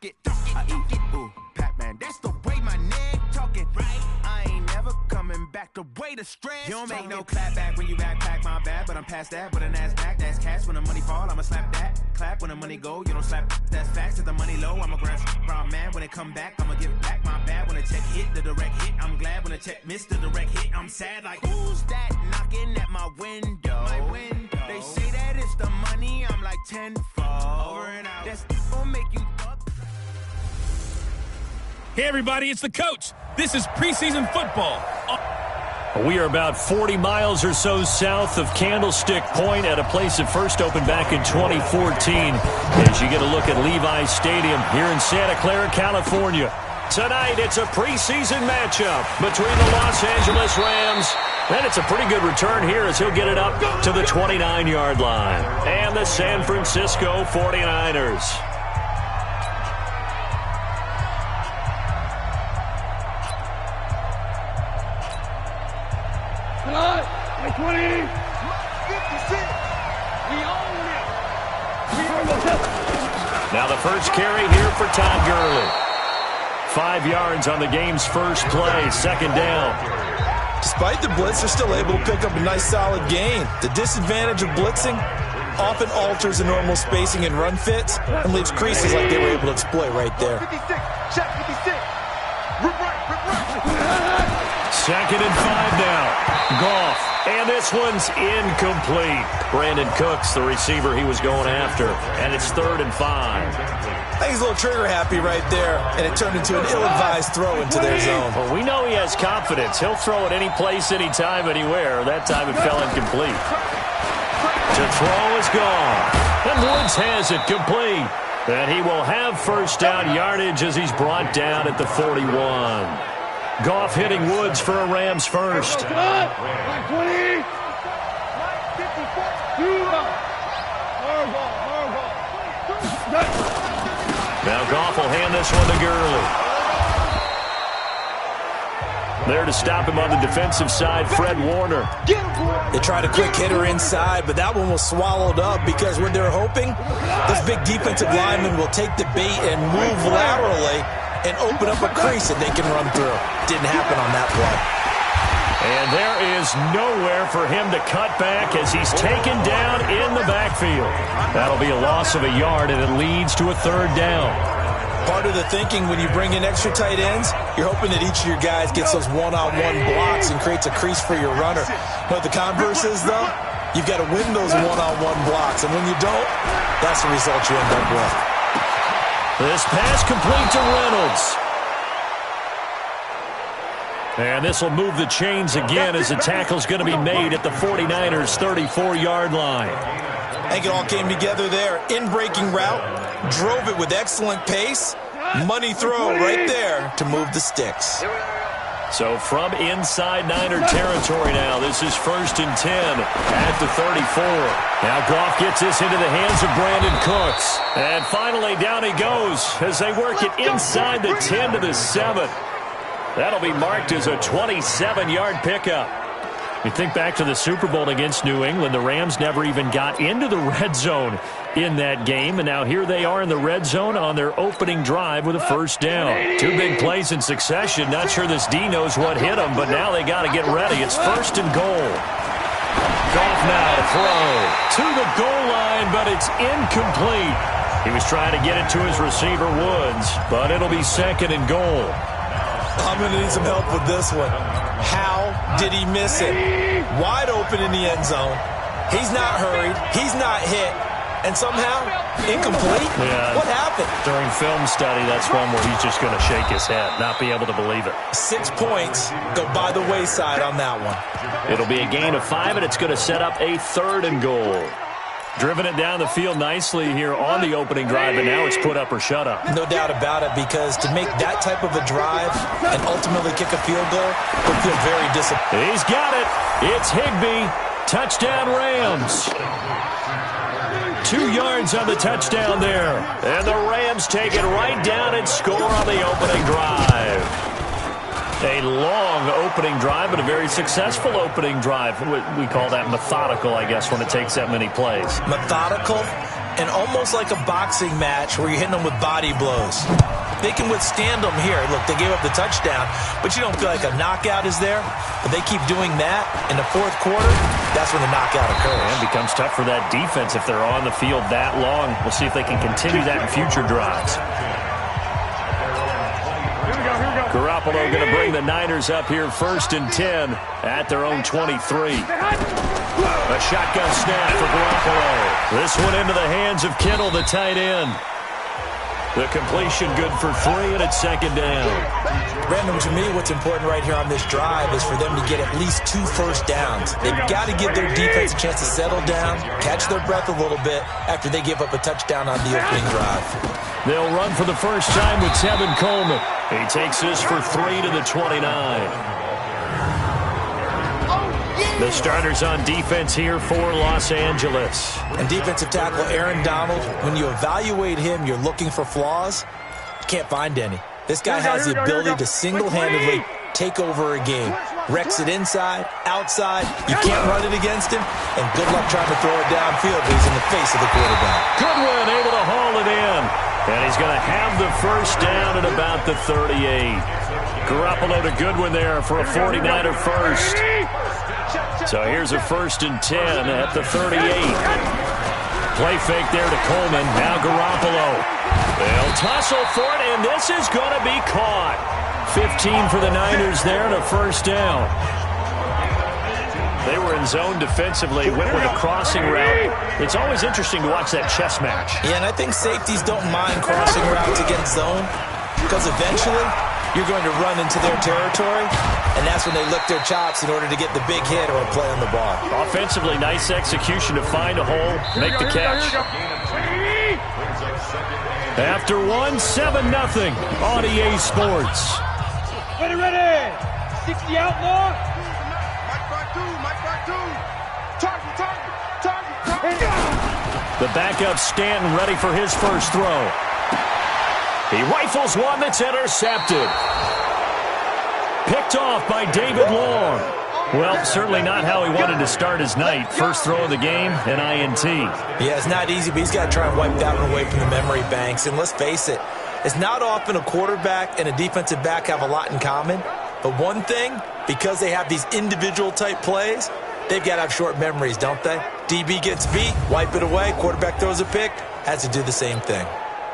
it. I eat, ooh, Pac-Man. That's the way my neck talking. Right. I ain't never coming back the way the stress. You don't make no clap back when you backpack, my bad. But I'm past that with a NASDAQ. That's cash when the money fall. I'ma slap that. Clap when the money go. You don't slap. That's facts. If the money low, I'ma grab brown man. When it come back, I'ma give back my bad. When the check hit, the direct hit. I'm glad when the check missed the direct hit. I'm sad like, who's that knocking at my window? My window. They say that it's the money. I'm like tenfold. Over and out. That's gonna make you up. Hey, everybody, it's the coach. This is preseason football. We are about 40 miles or so south of Candlestick Point at a place that first opened back in 2014 as you get a look at Levi's Stadium here in Santa Clara, California. Tonight, it's a preseason matchup between the Los Angeles Rams, and it's a pretty good return here as he'll get it up to the 29-yard line, and the San Francisco 49ers. Now the first carry here for Todd Gurley. 5 yards on the game's first play, second down. Despite the blitz, they're still able to pick up a nice solid gain. The disadvantage of blitzing often alters the normal spacing and run fits and leaves creases like they were able to exploit right there. 56, check 56. Rip right. Second and 5 now. Goff. And this one's incomplete. Brandon Cooks, the receiver he was going after. And it's 3rd and 5. I think he's a little trigger happy right there, and it turned into an ill-advised throw into their zone. Well, we know he has confidence. He'll throw it any place, anytime, anywhere. That time it fell incomplete. To throw is gone. And Woods has it complete. And he will have first down yardage as he's brought down at the 41. Goff hitting Woods for a Rams first. Now Goff will hand this one to Gurley. There to stop him on the defensive side, Fred Warner. They tried a quick hitter inside, but that one was swallowed up because when they're hoping, this big defensive lineman will take the bait and move laterally and open up a crease that they can run through. Didn't happen on that play. And there is nowhere for him to cut back as he's taken down in the backfield. That'll be a loss of a yard, and it leads to a 3rd down. Part of the thinking when you bring in extra tight ends, you're hoping that each of your guys gets those one-on-one blocks and creates a crease for your runner. But the converse is, though, you've got to win those one-on-one blocks. And when you don't, that's the result you end up with. This pass complete to Reynolds. And this will move the chains again as the tackle's going to be made at the 49ers' 34-yard line. I think it all came together there. In-breaking route, drove it with excellent pace. Money throw right there to move the sticks. So from inside Niner territory now, this is 1st and 10 at the 34. Now Goff gets this into the hands of Brandon Cooks. And finally down he goes as they work it inside the 10 to the 7. That'll be marked as a 27-yard pickup. You think back to the Super Bowl against New England, the Rams never even got into the red zone in that game, and now here they are in the red zone on their opening drive with a first down. 2 big plays in succession. Not sure this D knows what hit them, but now they got to get ready. It's 1st and goal. Goff now throw to the goal line, but it's incomplete. He was trying to get it to his receiver, Woods, but it'll be 2nd and goal. I'm going to need some help with this one. How did he miss it? Wide open in the end zone. He's not hurried. He's not hit. And somehow, incomplete? Yeah. What happened? During film study, that's one where he's just going to shake his head, not be able to believe it. 6 points go by the wayside on that one. It'll be a gain of 5, and it's going to set up a 3rd and goal. Driven it down the field nicely here on the opening drive, and now it's put up or shut up. No doubt about it, because to make that type of a drive and ultimately kick a field goal would feel very disappointing. He's got it. It's Higbee. Touchdown Rams. 2 yards on the touchdown there. And the Rams take it right down and score on the opening drive. A long opening drive, but a very successful opening drive. We call that methodical, I guess, when it takes that many plays. Methodical, and almost like a boxing match where you're hitting them with body blows. They can withstand them here. Look, they gave up the touchdown, but you don't feel like a knockout is there. But they keep doing that in the fourth quarter, that's when the knockout occurs. And it becomes tough for that defense if they're on the field that long. We'll see if they can continue that in future drives. Garoppolo going to bring the Niners up here 1st and 10 at their own 23. A shotgun snap for Garoppolo. This one into the hands of Kittle, the tight end. The completion good for 3, and it's 2nd down. Brandon, to me, what's important right here on this drive is for them to get at least 2 first downs. They've got to give their defense a chance to settle down, catch their breath a little bit after they give up a touchdown on the opening drive. They'll run for the first time with Tevin Coleman. He takes this for 3 to the 29. The starters on defense here for Los Angeles. And defensive tackle Aaron Donald, when you evaluate him, you're looking for flaws. You can't find any. This guy has the ability to single-handedly take over a game. Wrecks it inside, outside. You can't run it against him. And good luck trying to throw it downfield when he's in the face of the quarterback. Goodwin able to haul it in. And he's going to have the first down at about the 38. Garoppolo to Goodwin there for a 49er first. So here's a 1st and 10 at the 38. Play fake there to Coleman. Now Garoppolo. They'll tussle for it, and this is going to be caught. 15 for the Niners there and a first down. They were in zone defensively, went with a crossing route. It's always interesting to watch that chess match. Yeah, and I think safeties don't mind crossing routes against zone because eventually you're going to run into their territory, and that's when they lick their chops in order to get the big hit or a play on the ball. Offensively, nice execution to find a hole, make the catch. After 1, 7-0 on EA Sports. Ready. 60 outlaw. Mike by two. Target. The backup Stanton ready for his first throw. He rifles one that's intercepted. Picked off by David Long. Well, certainly not how he wanted to start his night. First throw of the game, an INT. Yeah, it's not easy, but he's got to try and wipe that one away from the memory banks. And let's face it, it's not often a quarterback and a defensive back have a lot in common. But one thing, because they have these individual type plays, they've got to have short memories, don't they? DB gets beat, wipe it away, quarterback throws a pick, has to do the same thing.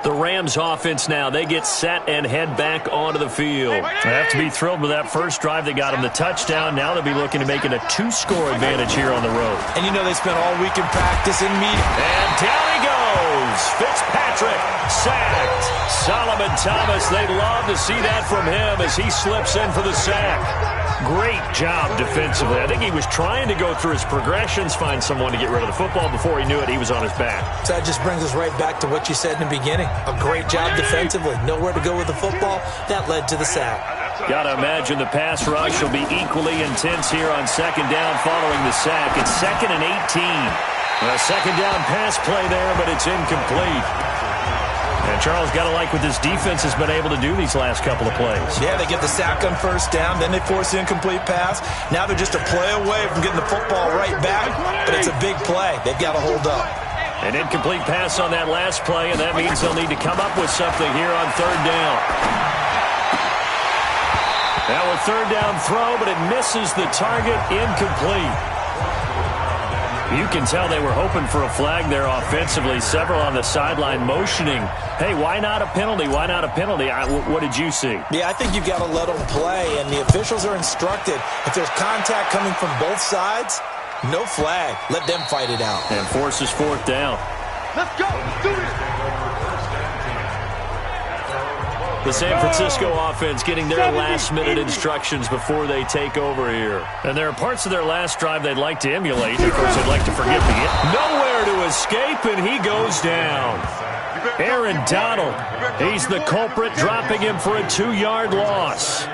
The Rams offense now, they get set and head back onto the field. They have to be thrilled with that first drive. They got them the touchdown. Now they'll be looking to make it a 2-score advantage here on the road. And you know they spent all week in practice and meeting. And down he goes. Fitzpatrick sacked. Solomon Thomas, they'd love to see that from him as he slips in for the sack. Great job defensively. I think he was trying to go through his progressions, find someone to get rid of the football. Before he knew it, he was on his back. So that just brings us right back to what you said in the beginning. A great job defensively. Nowhere to go with the football. That led to the sack. Got to imagine the pass rush will be equally intense here on 2nd down following the sack. It's 2nd and 18. A 2nd down pass play there, but it's incomplete. And Charles, got to like what this defense has been able to do these last couple of plays. Yeah, they get the sack on first down, then they force the incomplete pass. Now they're just a play away from getting the football right back, but it's a big play. They've got to hold up. An incomplete pass on that last play, and that means they'll need to come up with something here on 3rd down. Now a 3rd down throw, but it misses the target, incomplete. You can tell they were hoping for a flag there offensively. Several on the sideline motioning, hey, why not a penalty? Why not a penalty? What did you see? Yeah, I think you've got to let them play, and the officials are instructed. If there's contact coming from both sides, no flag. Let them fight it out. And forces 4th down. Let's go. Do it. The San Francisco offense getting their last-minute instructions before they take over here. And there are parts of their last drive they'd like to emulate. Of course, they'd like to forget the hit. Nowhere to escape, and he goes down. Aaron Donald, he's the culprit, dropping him for a 2-yard loss.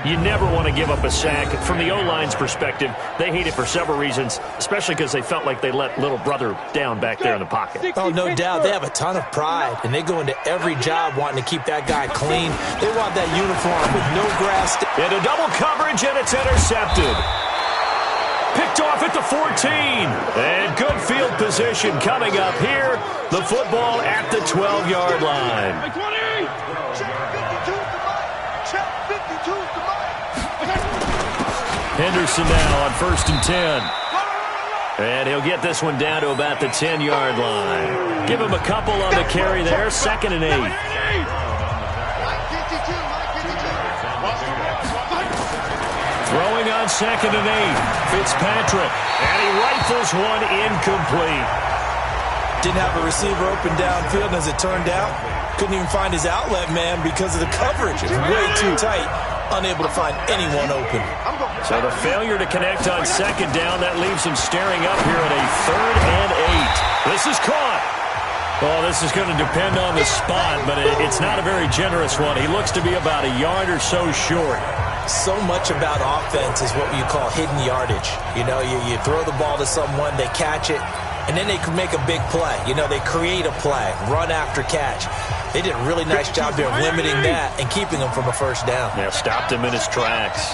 You never want to give up a sack. From the O-line's perspective, they hate it for several reasons, especially because they felt like they let little brother down back there in the pocket. Oh, no doubt. They have a ton of pride, and they go into every job wanting to keep that guy clean. They want that uniform with no grass. Into double coverage, and it's intercepted. Picked picked off at the 14. And good field position coming up here. The football at the 12-yard line. Henderson now on 1st and 10. And he'll get this one down to about the 10-yard line. Give him a couple on the carry there. 2nd and 8. Throwing on 2nd and 8. Fitzpatrick. And he rifles one incomplete. Didn't have a receiver open downfield, and as it turned out, couldn't even find his outlet man because of the coverage. It's way too tight. Unable to find anyone open. So the failure to connect on 2nd down, that leaves him staring up here at a 3rd and 8. This is caught. Oh, this is going to depend on the spot, but it's not a very generous one. He looks to be about a yard or so short. So much about offense is what you call hidden yardage. You know, you throw the ball to someone, they catch it, and then they can make a big play. You know, they create a play, run after catch. They did a really nice job there limiting that and keeping him from a 1st down. Yeah, stopped him in his tracks.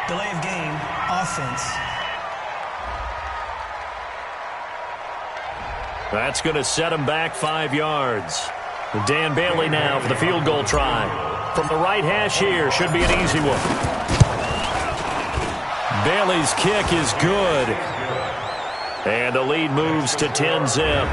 Delay of game, offense. That's going to set him back 5 yards. Dan Bailey now for the field goal try. From the right hash here, should be an easy one. Bailey's kick is good. And the lead moves to 10-zip.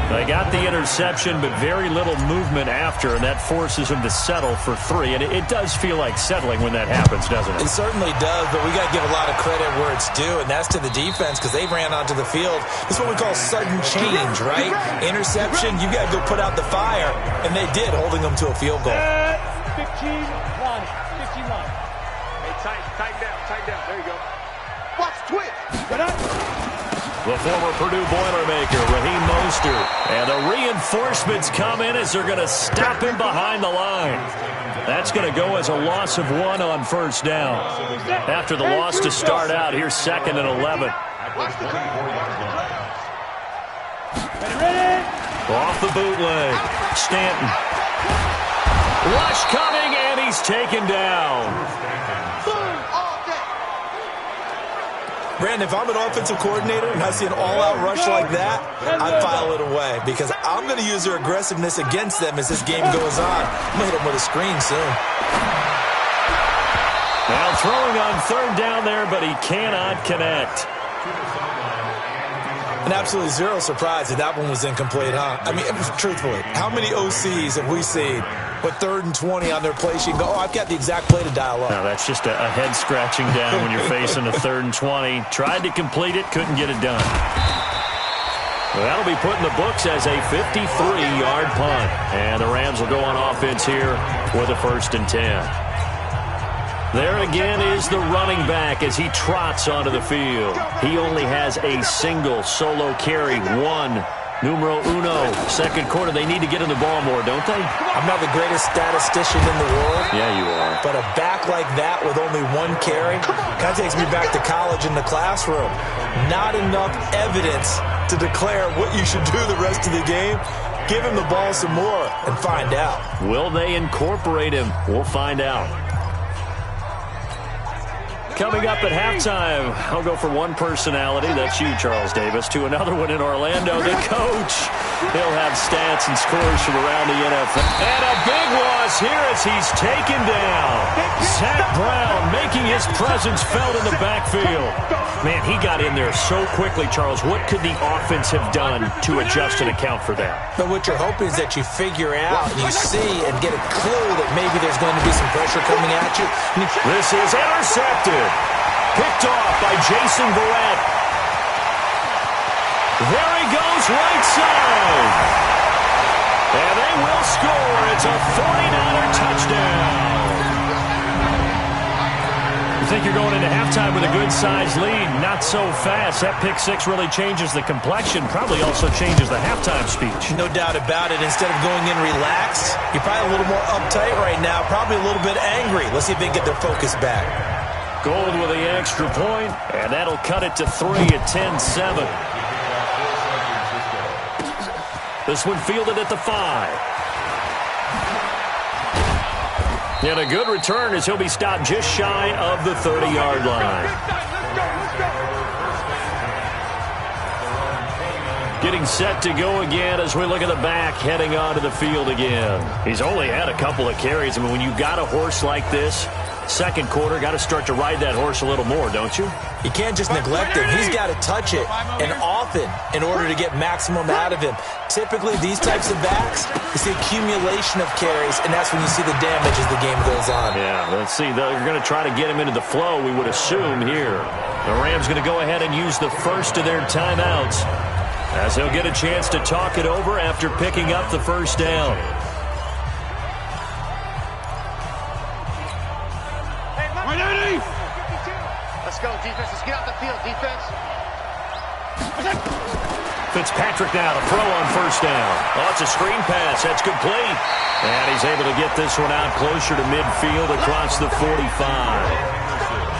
They got the interception, but very little movement after, and that forces him to settle for 3. And it does feel like settling when that happens, doesn't it? It certainly does, but we got to give a lot of credit where it's due, and that's to the defense because they ran onto the field. It's what we call sudden change, right? Interception, you got to go put out the fire, and they did, holding them to a field goal. 15 line. 15 line. Hey, tighten down. There you go. Watch twitch. The former Purdue Boilermaker, Raheem Mostert. And the reinforcements come in as they're going to stop him behind the line. That's going to go as a loss of 1 on 1st down. After the loss to start out, here's 2nd and 11. Off the bootleg. Stanton. Rush coming, and he's taken down. Brandon, if I'm an offensive coordinator and I see an all-out rush like that, I file it away because I'm going to use their aggressiveness against them as this game goes on. I'm going to hit them with a screen soon. Now throwing on 3rd down there, but he cannot connect. And absolutely zero surprise that that one was incomplete, huh? I mean, truthfully, how many OCs have we seen with 3rd and 20 on their play sheet and go, oh, I've got the exact play to dial up? No, that's just a head-scratching down when you're facing a 3rd and 20. Tried to complete it, couldn't get it done. Well, that'll be put in the books as a 53-yard punt. And the Rams will go on offense here with a 1st and 10. There again is the running back as he trots onto the field. He only has a single solo carry, 1. Numero uno. 2nd quarter, they need to get in the ball more, don't they? I'm not the greatest statistician in the world. Yeah, you are. But a back like that with only 1 carry kind of takes me back to college in the classroom. Not enough evidence to declare what you should do the rest of the game. Give him the ball some more and find out. Will they incorporate him? We'll find out. Coming up at halftime, I'll go for one personality, that's you, Charles Davis, to another one in Orlando, the coach. He'll have stats and scores from around the NFL. And a big loss here as he's taken down. Zach Brown making his presence felt in the backfield. Man, he got in there so quickly, Charles. What could the offense have done to adjust and account for that? But what you're hoping is that you figure out and you see and get a clue that maybe there's going to be some pressure coming at you. This is intercepted. Picked off by Jason Verrett. There he goes, right side. And they will score. It's a 49er touchdown. think you're going into halftime with a good-sized lead. Not so fast. That pick six really changes the complexion, probably also changes the halftime speech. No doubt about it. Instead of going in relaxed, you're probably a little more uptight right now, probably a little bit angry. Let's see if they can get their focus back. Gold with the extra point, and that'll cut it to 3 at 10-7. This one fielded at the 5. And a good return as he'll be stopped just shy of the 30-yard line. Getting set to go again as we look at the back heading onto the field again. He's only had a couple of carries. I mean, when you've got a horse like this, second quarter, got to start to ride that horse a little more, don't you? You can't just neglect him. He's got to touch it, and often, in order to get maximum out of him. Typically, these types of backs, you see accumulation of carries, and that's when you see the damage as the game goes on. Yeah, let's see. They're going to try to get him into the flow, we would assume here. The Rams going to go ahead and use the first of their timeouts as they'll get a chance to talk it over after picking up the first down. Let's go, defense. Let's get out the field, defense. Fitzpatrick now to throw on first down. Oh, it's a screen pass. That's complete. And he's able to get this one out closer to midfield across the 45.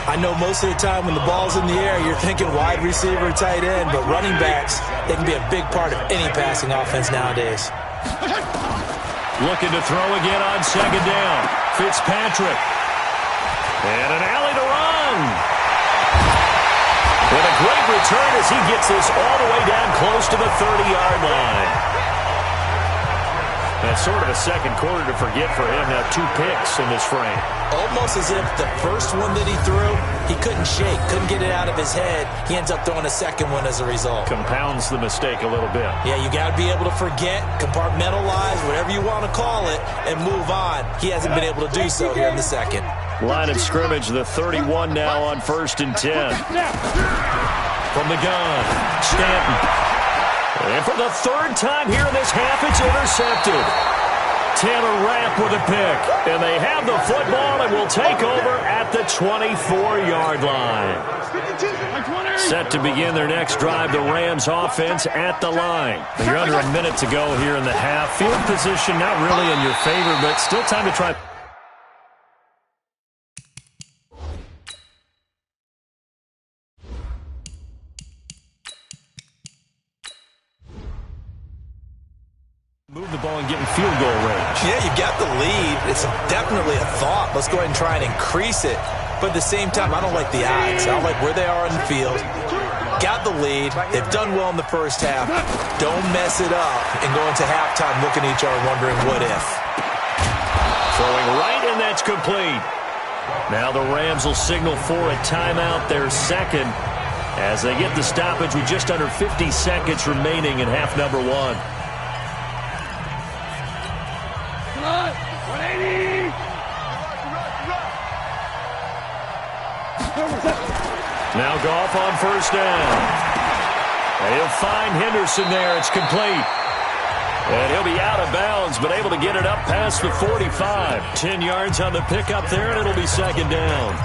I know most of the time when the ball's in the air, you're thinking wide receiver, tight end, but running backs, they can be a big part of any passing offense nowadays. Looking to throw again on second down. Fitzpatrick. And an alley to run. With a great return as he gets this all the way down close to the 30-yard line. That's sort of a second quarter to forget for him. Now 2 picks in this frame. Almost as if the first one that he threw, he couldn't shake, couldn't get it out of his head. He ends up throwing a second one as a result. Compounds the mistake a little bit. Yeah, you got to be able to forget, compartmentalize, whatever you want to call it, and move on. He hasn't been able to do so here in the second. Line of scrimmage, the 31 now on 1st and 10. From the gun, Stanton. And for the third time here in this half, it's intercepted. Taylor Rapp with a pick. And they have the football and will take over at the 24-yard line. Set to begin their next drive, the Rams offense at the line. You're under a minute to go here in the half. Field position not really in your favor, but still time to try. Move the ball and get in field goal range. Yeah, you got the lead. It's definitely a thought. Let's go ahead and try and increase it. But at the same time, I don't like the odds. I don't like where they are on the field. Got the lead. They've done well in the first half. Don't mess it up and go into halftime looking at each other wondering what if. Throwing right, and that's complete. Now the Rams will signal for a timeout, their second, as they get the stoppage with just under 50 seconds remaining in half number 1. Now Goff on first down. He'll find Henderson there. It's complete. And he'll be out of bounds, but able to get it up past the 45. 10 yards on the pickup there, and it'll be second down.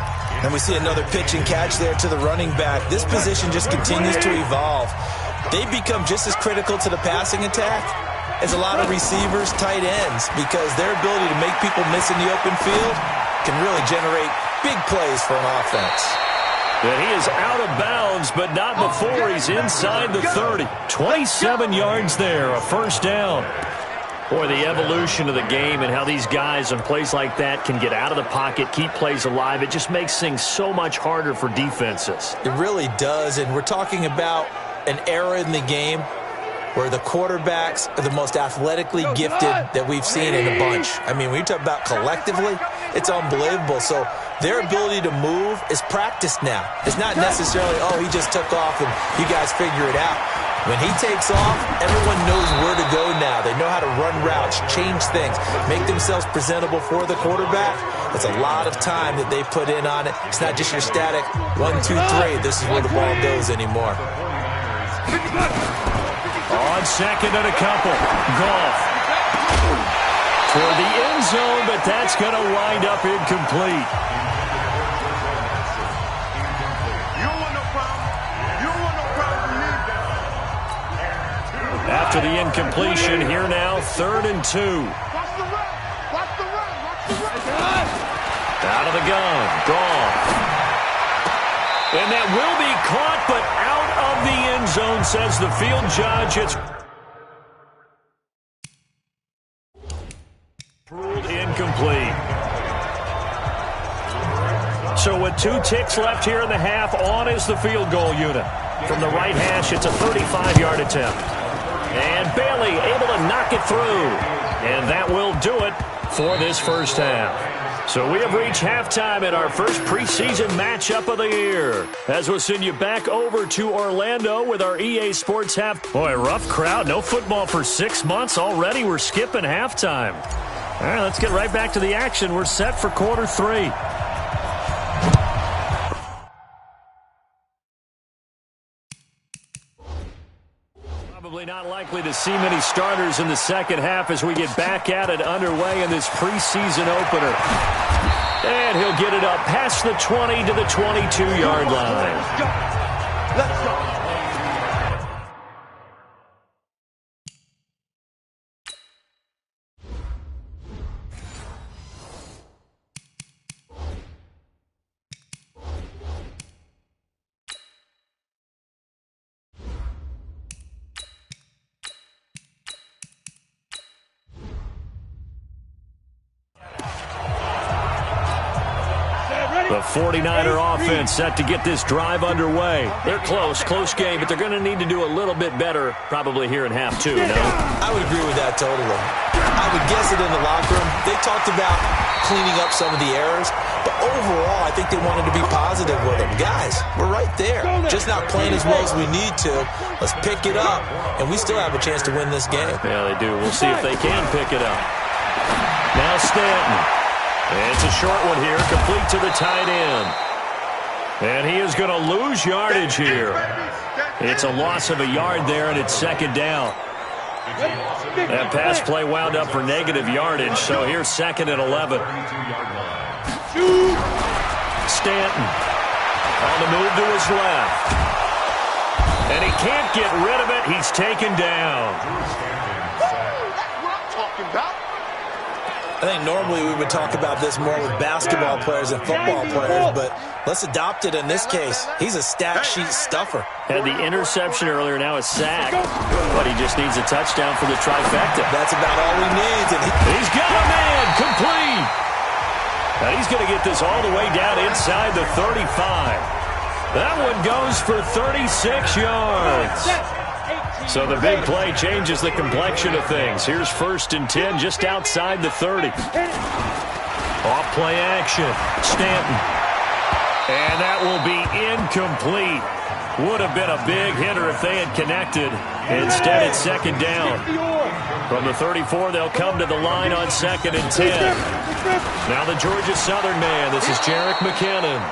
And we see another pitch and catch there to the running back. This position just continues to evolve. They become just as critical to the passing attack as a lot of receivers, tight ends, because their ability to make people miss in the open field can really generate big plays for an offense. And he is out of bounds, but not before he's inside the 30. 27 yards there, a first down. Boy, the evolution of the game and how these guys on plays like that can get out of the pocket, keep plays alive, it just makes things so much harder for defenses. It really does, and we're talking about an era in the game where the quarterbacks are the most athletically gifted that we've seen in a bunch. I mean, when you talk about collectively, it's unbelievable. So their ability to move is practiced now. It's not necessarily, oh, he just took off and you guys figure it out. When he takes off, everyone knows where to go now. They know how to run routes, change things, make themselves presentable for the quarterback. It's a lot of time that they put in on it. It's not just your static 1, 2, 3. This is where the ball goes anymore. On second and a couple. Goff toward the end zone, but that's going to wind up incomplete. After the incompletion, here now, 3rd and 2. Out of the gun, Goff. And that will be caught, but out of the end zone, says the field judge. It's ruled incomplete. So with 2 ticks left here in the half, on is the field goal unit. From the right hash, it's a 35-yard attempt. And Bailey able to knock it through. And that will do it for this first half. So we have reached halftime in our first preseason matchup of the year. As we'll send you back over to Orlando with our EA Sports half. Boy, rough crowd. No football for 6 months already. We're skipping halftime. All right, let's get right back to the action. We're set for quarter 3. Probably not likely to see many starters in the second half as we get back at it underway in this preseason opener. And he'll get it up past the 20 to the 22-yard line. Let's go. The 49er offense set to get this drive underway. They're close game, but they're going to need to do a little bit better probably here in half 2, no? I would agree with that totally. I would guess it in the locker room. They talked about cleaning up some of the errors, but overall, I think they wanted to be positive with them. Guys, we're right there. Just not playing as well as we need to. Let's pick it up, and we still have a chance to win this game. Yeah, they do. We'll see if they can pick it up. Now Stanton. It's a short one here, complete to the tight end. And he is going to lose yardage here. It's a loss of a yard there, and it's 2nd down. That pass play wound up for negative yardage, so here's 2nd and 11. Stanton on the move to his left. And he can't get rid of it. He's taken down. That's what I'm talking about. I think normally we would talk about this more with basketball players and football players, but let's adopt it in this case. He's a stat sheet stuffer. Had the interception earlier, now a sack. But he just needs a touchdown for the trifecta. That's about all he needs. And he's got a man, complete. And he's going to get this all the way down inside the 35. That one goes for 36 yards. So the big play changes the complexion of things. Here's 1st and 10 just outside the 30. Off play action. Stanton. And that will be incomplete. Would have been a big hitter if they had connected. Instead, it's 2nd down. From the 34, they'll come to the line on 2nd and 10. Now the Georgia Southern man. This is Jerick McKinnon.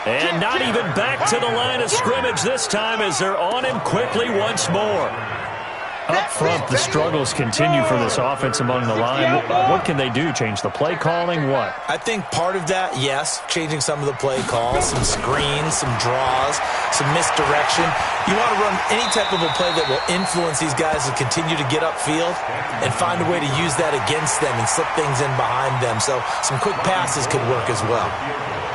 And not even back to the line of scrimmage this time as they're on him quickly once more. Up front, the struggles continue for this offense among the line. What can they do? Change the play calling? What? I think part of that, yes, changing some of the play calls, some screens, some draws, some misdirection. You want to run any type of a play that will influence these guys to continue to get upfield and find a way to use that against them and slip things in behind them. So some quick passes could work as well.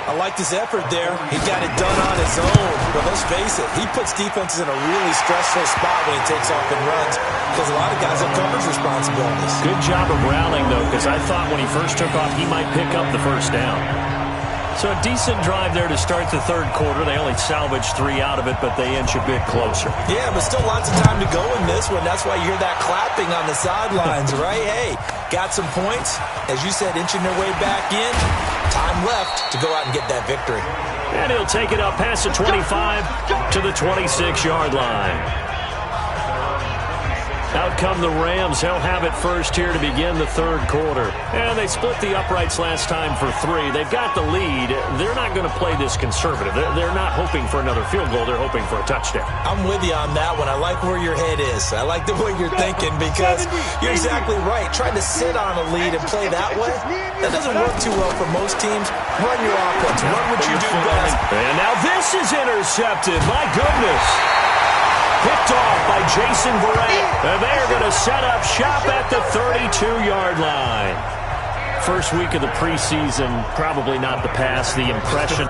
I like this effort there. He got it done on his own. But let's face it, he puts defenses in a really stressful spot when he takes off and runs because a lot of guys have coverage responsibilities. Good job of rallying, though, because I thought when he first took off, he might pick up the first down. So a decent drive there to start the 3rd quarter. They only salvaged 3 out of it, but they inch a bit closer. Yeah, but still lots of time to go in this one. That's why you hear that clapping on the sidelines, right? Hey, got some points. As you said, inching their way back in. Time left to go out and get that victory. And he'll take it up past the 25 to the 26-yard line. Out come the Rams. They'll have it first here to begin the 3rd quarter. And they split the uprights last time for 3. They've got the lead. They're not going to play this conservative. They're not hoping for another field goal. They're hoping for a touchdown. I'm with you on that one. I like where your head is. I like the way you're thinking because you're exactly right. Trying to sit on a lead and play that way, that doesn't work too well for most teams. Run your offense. Run what you do best. And now this is intercepted. My goodness. Picked off by Jason Verrett. And they're going to set up shop at the 32-yard line. First week of the preseason, probably not the pass, the impression.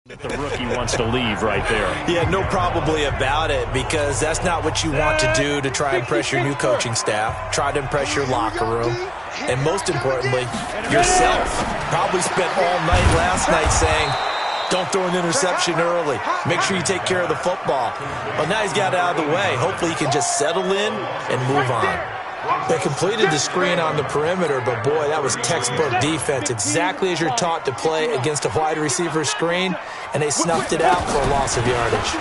The rookie wants to leave right there. Yeah, no probably about it, because that's not what you want to do to try and impress your new coaching staff, try to impress your locker room, and most importantly, yourself. Probably spent all night last night saying, don't throw an interception early. Make sure you take care of the football. But now he's got it out of the way. Hopefully he can just settle in and move on. They completed the screen on the perimeter, but boy, that was textbook defense. Exactly as you're taught to play against a wide receiver screen, and they snuffed it out for a loss of yardage.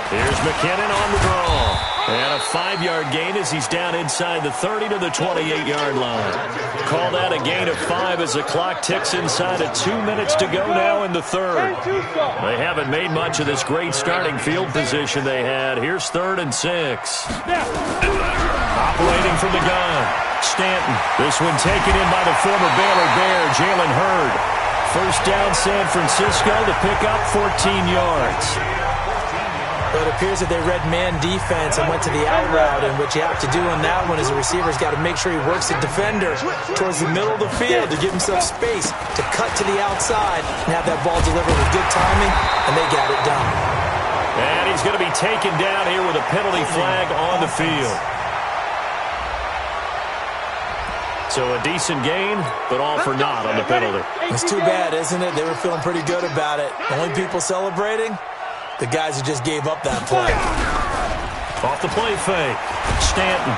Here's McKinnon on the draw. And a 5-yard gain as he's down inside the 30 to the 28-yard line. Call that a gain of 5 as the clock ticks inside of 2 minutes to go now in the third. They haven't made much of this great starting field position they had. Here's 3rd and 6. Operating from the gun, Stanton. This one taken in by the former Baylor Bear, Jalen Hurd. First down San Francisco to pick up 14 yards. But it appears that they read man defense and went to the out route, and what you have to do on that one is the receiver's got to make sure he works the defender towards the middle of the field to give himself space to cut to the outside and have that ball delivered with good timing, and they got it done. And he's going to be taken down here with a penalty flag on the field. So a decent gain, but all for naught on the penalty. It's too bad, isn't it? They were feeling pretty good about it. The only people celebrating, the guys who just gave up that play. Off the play fake. Stanton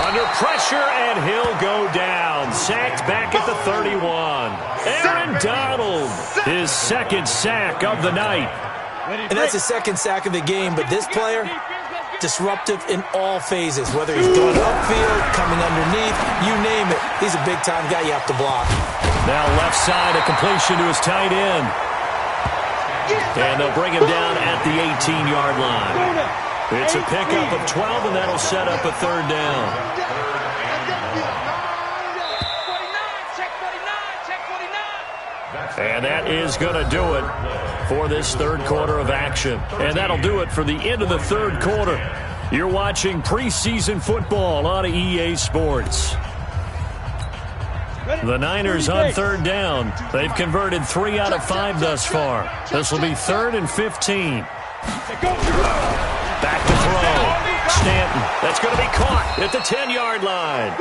under pressure, and he'll go down. Sacked back at the 31. Aaron Donald, his 2nd sack of the night. And that's his 2nd sack of the game, but this player, disruptive in all phases, whether he's going upfield, coming underneath, you name it. He's a big-time guy you have to block. Now left side, a completion to his tight end. And they'll bring him down at the 18-yard line. It's a pickup of 12, and that'll set up a 3rd down. And that is going to do it for this 3rd quarter of action. And that'll do it for the end of the 3rd quarter. You're watching preseason football on EA Sports. The Niners on 3rd down. They've converted 3 out of 5 thus far. This will be 3rd and 15. Back to throw. Stanton. That's going to be caught at the 10-yard line.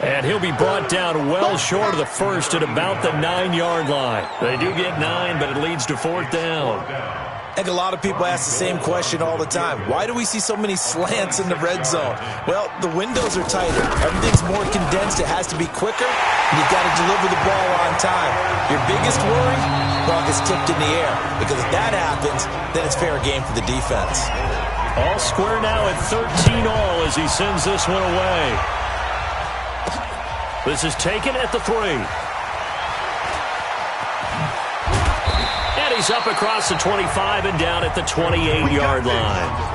And he'll be brought down well short of the first at about the 9-yard line. They do get 9, but it leads to 4th down. I think a lot of people ask the same question all the time. Why do we see so many slants in the red zone? Well, the windows are tighter. Everything's more condensed. It has to be quicker, and you've got to deliver the ball on time. Your biggest worry? Ball gets tipped in the air, because if that happens, then it's fair game for the defense. All square now at 13 all as he sends this one away. This is taken at the 3. And he's up across the 25 and down at the 28-yard line.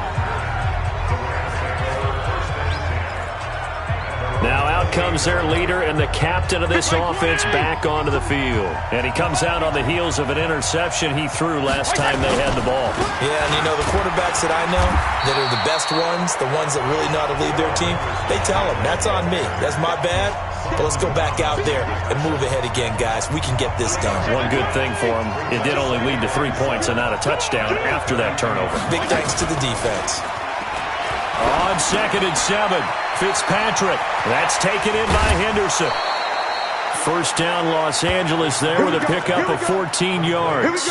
Now out comes their leader and the captain of this offense back onto the field. And he comes out on the heels of an interception he threw last time they had the ball. Yeah, and you know, the quarterbacks that I know that are the best ones, the ones that really know how to lead their team, they tell them, that's on me. That's my bad. But let's go back out there and move ahead again, guys. We can get this done. One good thing for him, it did only lead to 3 points and not a touchdown after that turnover. Big thanks to the defense. On 2nd and 7, Fitzpatrick. That's taken in by Henderson. First down, Los Angeles there with a pickup of 14 yards.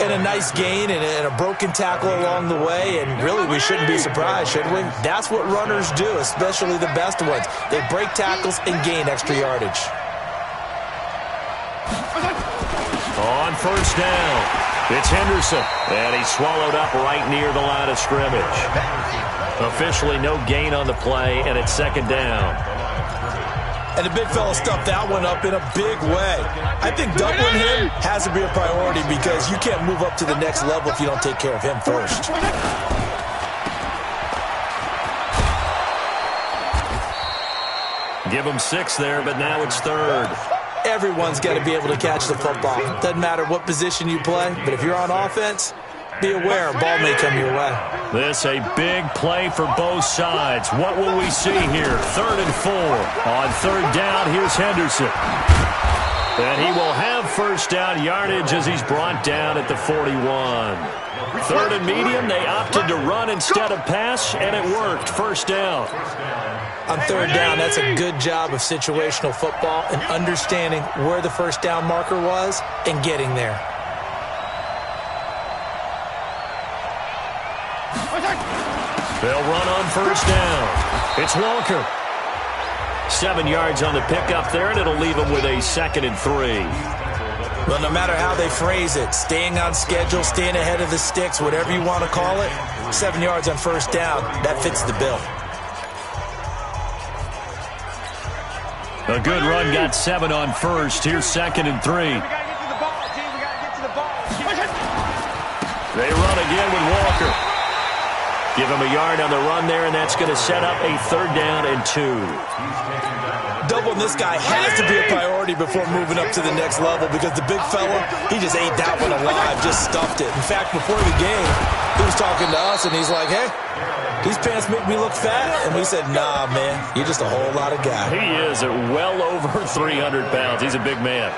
And a nice gain and a broken tackle along the way, and really we shouldn't be surprised, should we? That's what runners do, especially the best ones. They break tackles and gain extra yardage. On first down, it's Henderson, and he's swallowed up right near the line of scrimmage. Officially no gain on the play, and it's 2nd down. And the big fella stuffed that one up in a big way. I think doubling him has to be a priority because you can't move up to the next level if you don't take care of him first. Give them 6 there, but now it's 3rd. Everyone's got to be able to catch the football. Doesn't matter what position you play, but if you're on offense, be aware a ball may come your way. This a big play for both sides. What will we see here? 3rd and 4. On 3rd down, here's Henderson. And he will have first down yardage as he's brought down at the 41. 3rd and medium, they opted to run instead of pass, and it worked. First down. On 3rd down, that's a good job of situational football and understanding where the first down marker was and getting there. They'll run on first down. It's Walker. 7 yards on the pickup there, and it'll leave him with a 2nd and 3. Well, no matter how they phrase it, staying on schedule, staying ahead of the sticks, whatever you want to call it, 7 yards on first down, that fits the bill. A good run got 7 on first. Here's 2nd and 3. They run again with Walker. Give him a yard on the run there, and that's going to set up a 3rd down and 2. Doubling this guy has to be a priority before moving up to the next level because the big fella, he just ate that one alive, just stuffed it. In fact, before the game, he was talking to us, and he's like, hey, these pants make me look fat. And we said, nah, man, you're just a whole lot of guy. He is at well over 300 pounds. He's a big man.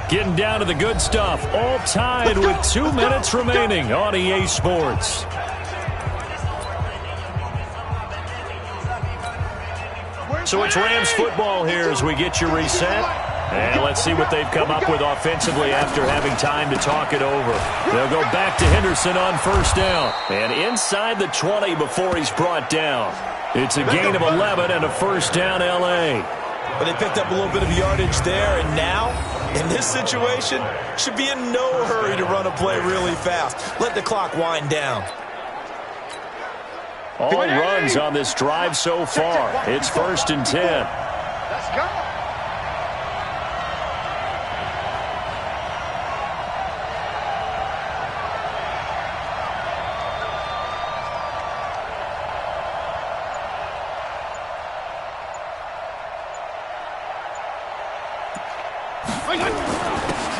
Getting down to the good stuff. All tied with 2 minutes remaining on EA Sports. So it's Rams football here as we get you reset. And let's see what they've come up with offensively after having time to talk it over. They'll go back to Henderson on first down. And inside the 20 before he's brought down. It's a gain of 11 and a first down L.A. But they picked up a little bit of yardage there, and now, in this situation, should be in no hurry to run a play really fast. Let the clock wind down. All runs on this drive so far. It's 1st and 10. Let's go.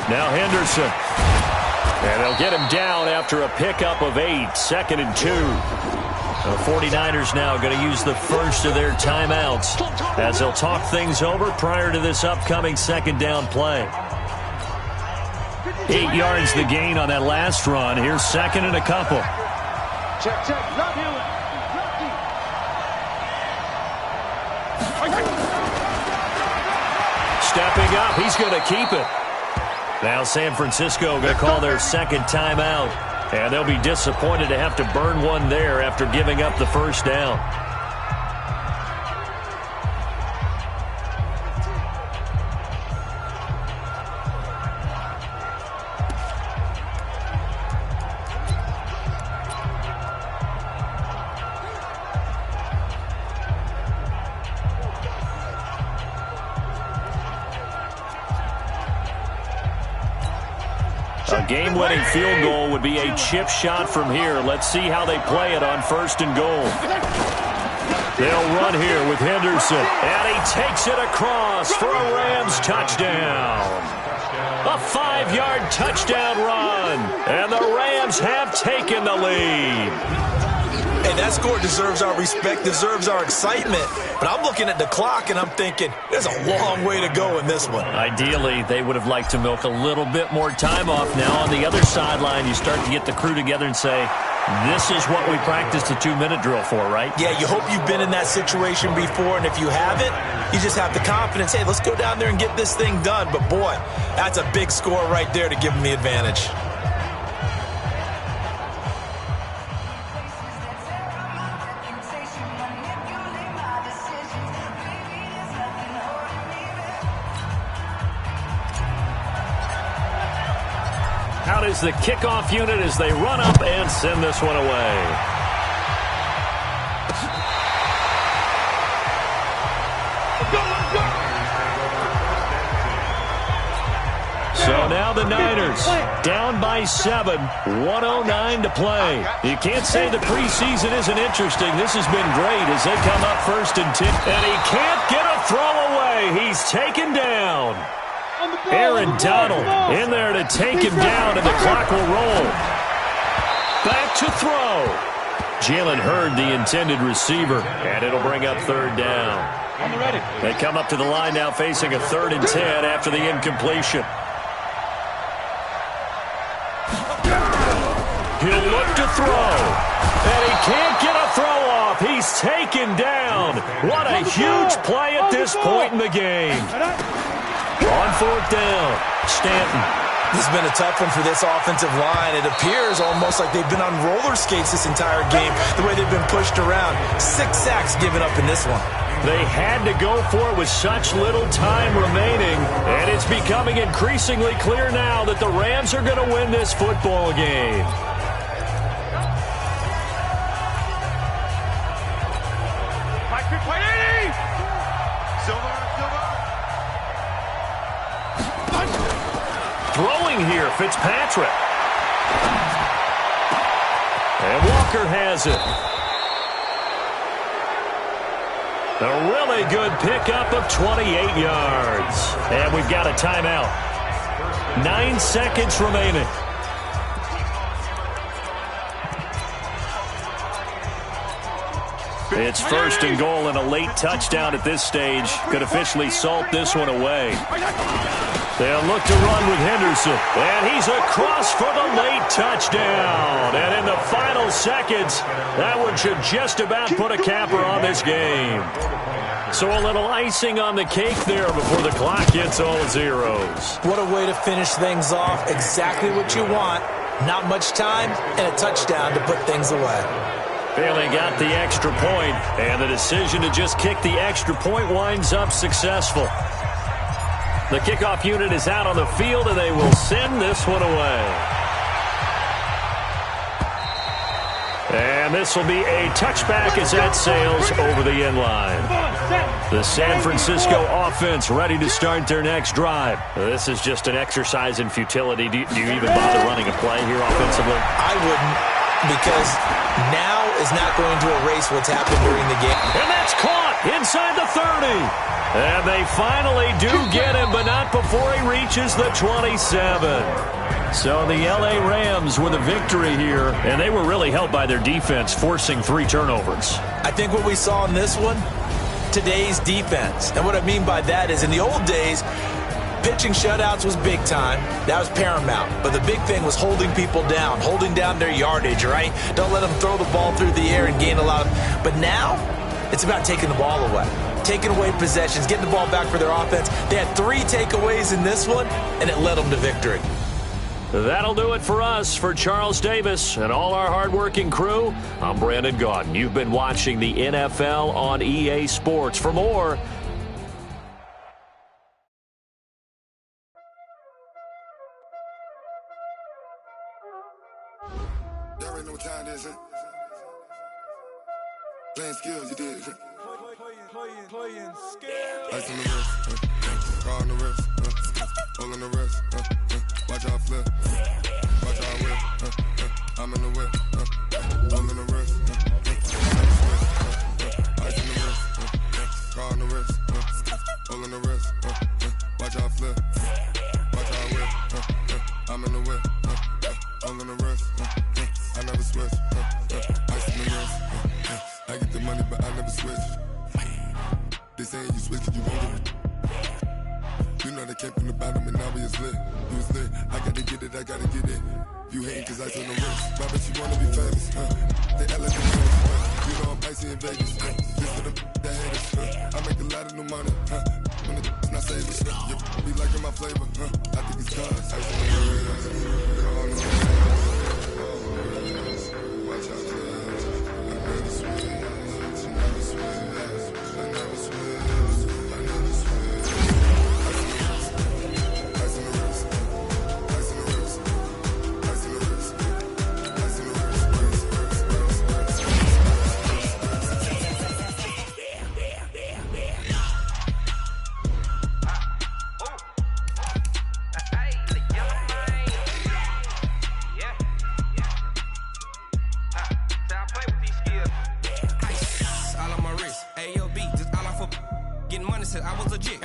Now Henderson. And they'll get him down after a pickup of 8. 2nd and 2. The 49ers now going to use the first of their timeouts as they'll talk things over prior to this upcoming 2nd down play. 8 yards the gain on that last run. Here's 2nd and a couple. Check, check. Not here. Stepping up, he's going to keep it. Now San Francisco going to call their 2nd timeout. And they'll be disappointed to have to burn one there after giving up the first down. A game-winning field goal would be a chip shot from here. Let's see how they play it on 1st and goal. They'll run here with Henderson. And he takes it across for a Rams touchdown. A 5-yard touchdown run. And the Rams have taken the lead. Hey, that score deserves our respect, deserves our excitement. But I'm looking at the clock, and I'm thinking, there's a long way to go in this one. Ideally, they would have liked to milk a little bit more time off. Now, on the other sideline, you start to get the crew together and say, this is what we practiced a 2-minute drill for, right? Yeah, you hope you've been in that situation before, and if you haven't, you just have the confidence, hey, let's go down there and get this thing done. But, boy, that's a big score right there to give them the advantage. Out is the kickoff unit as they run up and send this one away. So now now the Niners. Down by 7, 1:09 to play. You can't say the preseason isn't interesting. This has been great as they come up 1st and 10. And he can't get a throw away. He's taken down. Aaron Donald in there to take him down, and the clock will roll. Back to throw. Jalen Hurd, the intended receiver, and it'll bring up 3rd down. They come up to the line now facing a 3rd and 10 after the incompletion. He'll look to throw, and he can't get a throw off. He's taken down. What a huge play at this point in the game. On 4th down, Stanton. This has been a tough one for this offensive line. It appears almost like they've been on roller skates this entire game, the way they've been pushed around. 6 sacks given up in this one. They had to go for it with such little time remaining, and it's becoming increasingly clear now that the Rams are going to win this football game. Throwing here, Fitzpatrick. And Walker has it. A really good pickup of 28 yards. And we've got a timeout. 9 seconds remaining. It's 1st and goal, and a late touchdown at this stage could officially salt this one away. They'll look to run with Henderson, and he's across for the late touchdown. And in the final seconds, that one should just about put a capper on this game. So a little icing on the cake there before the clock hits all zeros. What a way to finish things off. Exactly what you want. Not much time and a touchdown to put things away. Bailey got the extra point, and the decision to just kick the extra point winds up successful. The kickoff unit is out on the field, and they will send this one away. And this will be a touchback as that sails over the end line. The San Francisco offense ready to start their next drive. This is just an exercise in futility. Do you even bother running a play here offensively? I wouldn't, because now is not going to erase what's happened during the game. And that's caught inside the 30. And they finally do get him, but not before he reaches the 27. So the L.A. Rams with a victory here, and they were really helped by their defense, forcing 3 turnovers. I think what we saw in this one, today's defense. And what I mean by that is in the old days, pitching shutouts was big time. That was paramount. But the big thing was holding people down, holding down their yardage, right? Don't let them throw the ball through the air and gain a lot of... But now, it's about taking the ball away. Taking away possessions, getting the ball back for their offense. They had 3 takeaways in this one, and it led them to victory. That'll do it for us. For Charles Davis and all our hardworking crew, I'm Brandon Gaudin. You've been watching the NFL on EA Sports. For more... There ain't no time, is it? Playing skills, you did. Playing skills. Ice on the wrist, car on the wrist, all on the wrist, watch out flip, watch out whip, I'm in the whip, all in the wrist, ice on the wrist, car on the wrist, all on the wrist, watch out flip, watch out whip, I'm in the whip, all in the wrist, I never switch, ice on the wrist, I get the money but I never switch. They saying you switch it, you won't get it. You know they came from the bottom and now we is lit. You was lit, I gotta get it, I gotta get it. You hating cause ice on the wrist, but I bet you wanna be famous, They act like you know I'm icy in Vegas, This for the that haters, I make a lot of new money, When the not savers, you be liking my flavor, I think it's cause ice on the wrist, watch out for I never switch, I never switch, I never switch.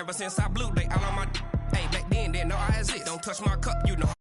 ever since I blew, they all on my. Hey, back then, didn't know I exist. Don't touch my cup, you know.